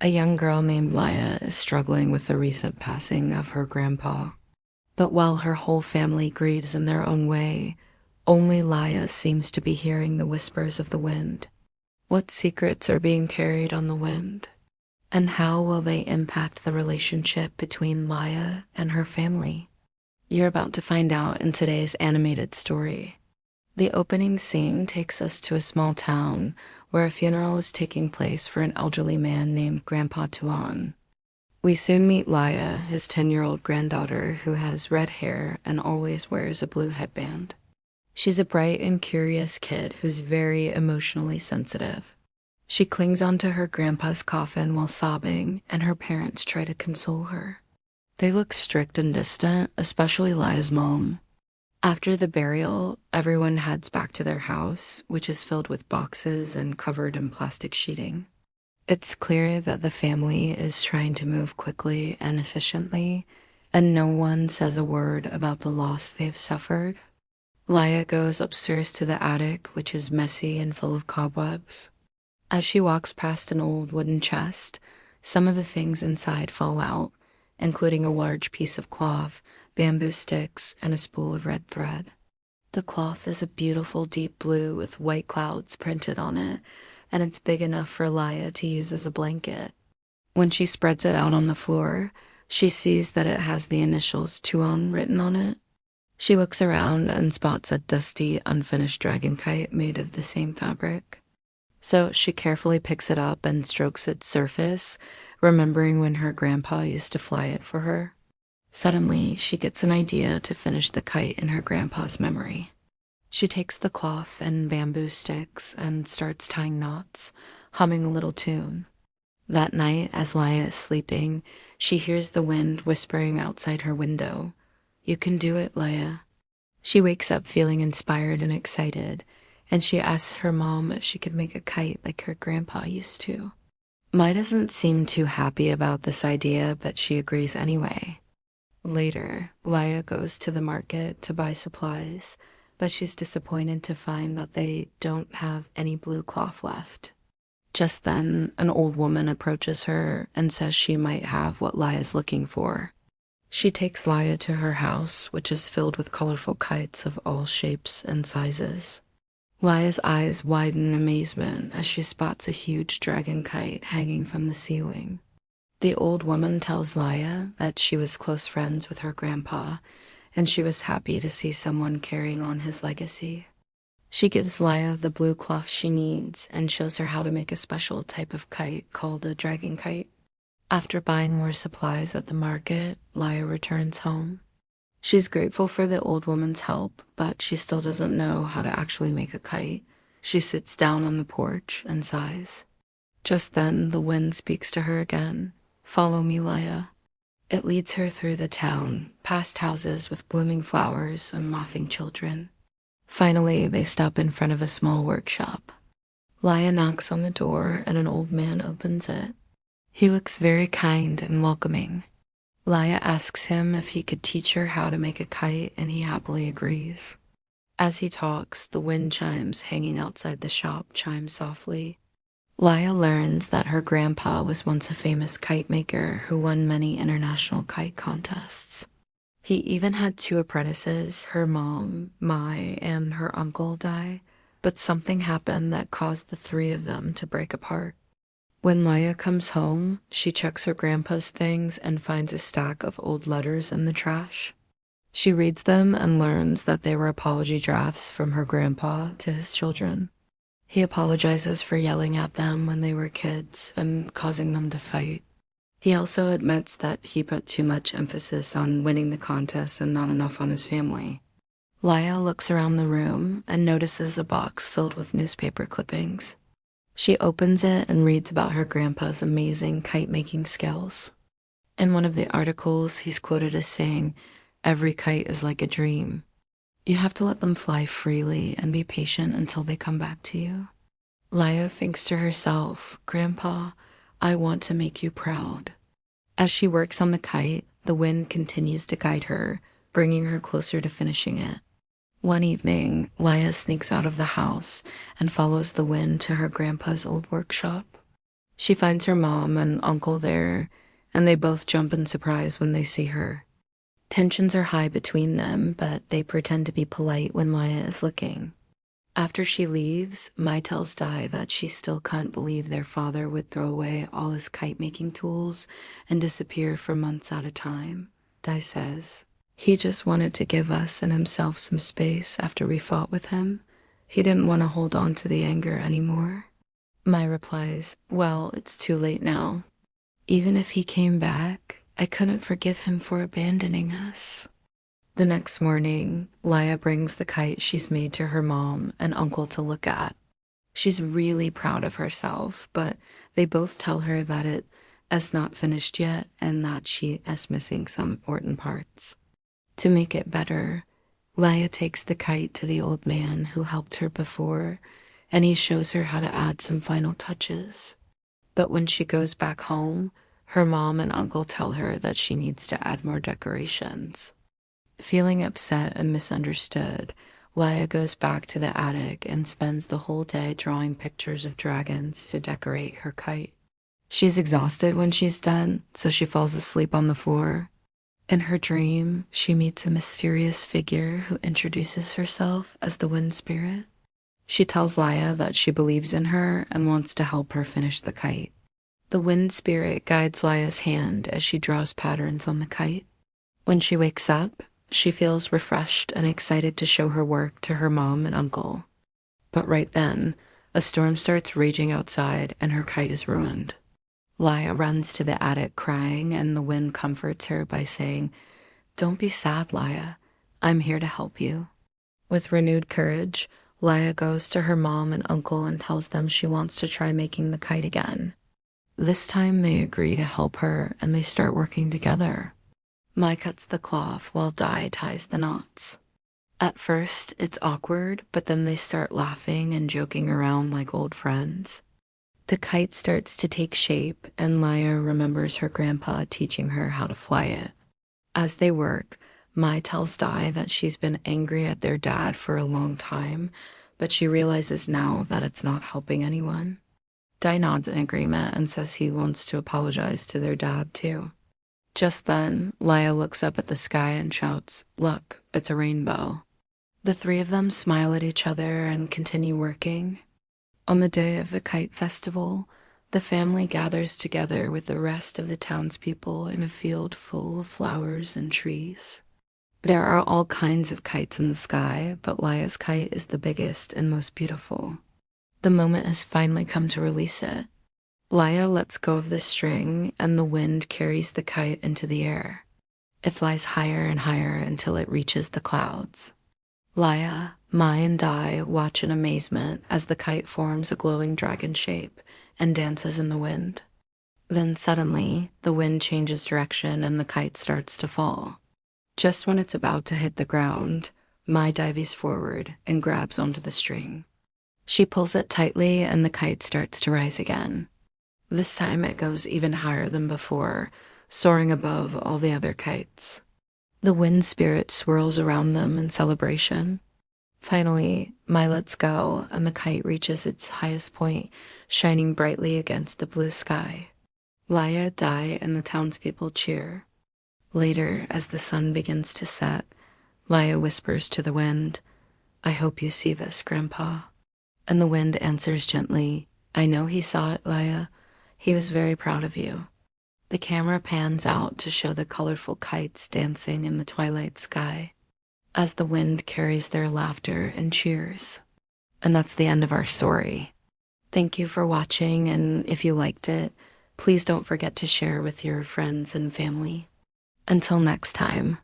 A young girl named Laya is struggling with the recent passing of her grandpa. But while her whole family grieves in their own way, only Laya seems to be hearing the whispers of the wind. What secrets are being carried on the wind? And how will they impact the relationship between Laya and her family? You're about to find out in today's animated story. The opening scene takes us to a small town where a funeral is taking place for an elderly man named Grandpa Tuan. We soon meet Laya, his 10-year-old granddaughter who has red hair and always wears a blue headband. She's a bright and curious kid who's very emotionally sensitive. She clings onto her grandpa's coffin while sobbing, and her parents try to console her. They look strict and distant, especially Laya's mom. After the burial, everyone heads back to their house, which is filled with boxes and covered in plastic sheeting. It's clear that the family is trying to move quickly and efficiently, and no one says a word about the loss they've suffered. Laya goes upstairs to the attic, which is messy and full of cobwebs. As she walks past an old wooden chest, some of the things inside fall out, including a large piece of cloth, bamboo sticks, and a spool of red thread. The cloth is a beautiful deep blue with white clouds printed on it, and it's big enough for Laya to use as a blanket. When she spreads it out on the floor, she sees that it has the initials Tuan written on it. She looks around and spots a dusty, unfinished dragon kite made of the same fabric. So she carefully picks it up and strokes its surface, remembering when her grandpa used to fly it for her. Suddenly, she gets an idea to finish the kite in her grandpa's memory. She takes the cloth and bamboo sticks and starts tying knots, humming a little tune. That night, as Laya is sleeping, she hears the wind whispering outside her window. "You can do it, Laya." She wakes up feeling inspired and excited, and she asks her mom if she could make a kite like her grandpa used to. Mai doesn't seem too happy about this idea, but she agrees anyway. Later, Laya goes to the market to buy supplies, but she's disappointed to find that they don't have any blue cloth left. Just then, an old woman approaches her and says she might have what Laya's looking for. She takes Laya to her house, which is filled with colorful kites of all shapes and sizes. Laya's eyes widen in amazement as she spots a huge dragon kite hanging from the ceiling. The old woman tells Laya that she was close friends with her grandpa, and she was happy to see someone carrying on his legacy. She gives Laya the blue cloth she needs and shows her how to make a special type of kite called a dragon kite. After buying more supplies at the market, Laya returns home. She's grateful for the old woman's help, but she still doesn't know how to actually make a kite. She sits down on the porch and sighs. Just then, the wind speaks to her again. "Follow me, Laya." It leads her through the town, past houses with blooming flowers and laughing children. Finally, they stop in front of a small workshop. Laya knocks on the door and an old man opens it. He looks very kind and welcoming. Laya asks him if he could teach her how to make a kite, and he happily agrees. As he talks, the wind chimes hanging outside the shop chime softly. Laya learns that her grandpa was once a famous kite maker who won many international kite contests. He even had 2 apprentices, her mom, Mai, and her uncle die, but something happened that caused the 3 of them to break apart. When Laya comes home, she checks her grandpa's things and finds a stack of old letters in the trash. She reads them and learns that they were apology drafts from her grandpa to his children. He apologizes for yelling at them when they were kids and causing them to fight. He also admits that he put too much emphasis on winning the contest and not enough on his family. Laya looks around the room and notices a box filled with newspaper clippings. She opens it and reads about her grandpa's amazing kite-making skills. In one of the articles, he's quoted as saying, "Every kite is like a dream. You have to let them fly freely and be patient until they come back to you." Laya thinks to herself, "Grandpa, I want to make you proud." As she works on the kite, the wind continues to guide her, bringing her closer to finishing it. One evening, Laya sneaks out of the house and follows the wind to her grandpa's old workshop. She finds her mom and uncle there, and they both jump in surprise when they see her. Tensions are high between them, but they pretend to be polite when Maya is looking. After she leaves, Mai tells Dai that she still can't believe their father would throw away all his kite-making tools and disappear for months at a time. Dai says, "He just wanted to give us and himself some space after we fought with him. He didn't want to hold on to the anger anymore." Mai replies, "Well, it's too late now. Even if he came back, I couldn't forgive him for abandoning us." The next morning, Laya brings the kite she's made to her mom and uncle to look at. She's really proud of herself, but they both tell her that it is not finished yet and that she is missing some important parts. To make it better, Laya takes the kite to the old man who helped her before, and he shows her how to add some final touches. But when she goes back home, her mom and uncle tell her that she needs to add more decorations. Feeling upset and misunderstood, Laya goes back to the attic and spends the whole day drawing pictures of dragons to decorate her kite. She's exhausted when she's done, so she falls asleep on the floor. In her dream, she meets a mysterious figure who introduces herself as the wind spirit. She tells Laya that she believes in her and wants to help her finish the kite. The wind spirit guides Laya's hand as she draws patterns on the kite. When she wakes up, she feels refreshed and excited to show her work to her mom and uncle. But right then, a storm starts raging outside and her kite is ruined. Laya runs to the attic crying, and the wind comforts her by saying, "Don't be sad, Laya. I'm here to help you." With renewed courage, Laya goes to her mom and uncle and tells them she wants to try making the kite again. This time they agree to help her and they start working together. Mai cuts the cloth while Dai ties the knots. At first, it's awkward, but then they start laughing and joking around like old friends. The kite starts to take shape, and Laya remembers her grandpa teaching her how to fly it. As they work, Mai tells Dai that she's been angry at their dad for a long time, but she realizes now that it's not helping anyone. Dai nods in agreement and says he wants to apologize to their dad too. Just then, Laya looks up at the sky and shouts, "Look, it's a rainbow." The three of them smile at each other and continue working. On the day of the kite festival, the family gathers together with the rest of the townspeople in a field full of flowers and trees. There are all kinds of kites in the sky, but Laya's kite is the biggest and most beautiful. The moment has finally come to release it. Laya lets go of the string, and the wind carries the kite into the air. It flies higher and higher until it reaches the clouds. Laya, Mai, and Dai watch in amazement as the kite forms a glowing dragon shape and dances in the wind. Then suddenly, the wind changes direction and the kite starts to fall. Just when it's about to hit the ground, Mai dives forward and grabs onto the string. She pulls it tightly and the kite starts to rise again. This time it goes even higher than before, soaring above all the other kites. The wind spirit swirls around them in celebration. Finally, Mai lets go, and the kite reaches its highest point, shining brightly against the blue sky. Laya, Dai, and the townspeople cheer. Later, as the sun begins to set, Laya whispers to the wind, "I hope you see this, Grandpa." And the wind answers gently, "I know he saw it, Laya. He was very proud of you." The camera pans out to show the colorful kites dancing in the twilight sky as the wind carries their laughter and cheers. And that's the end of our story. Thank you for watching, and if you liked it, please don't forget to share with your friends and family. Until next time.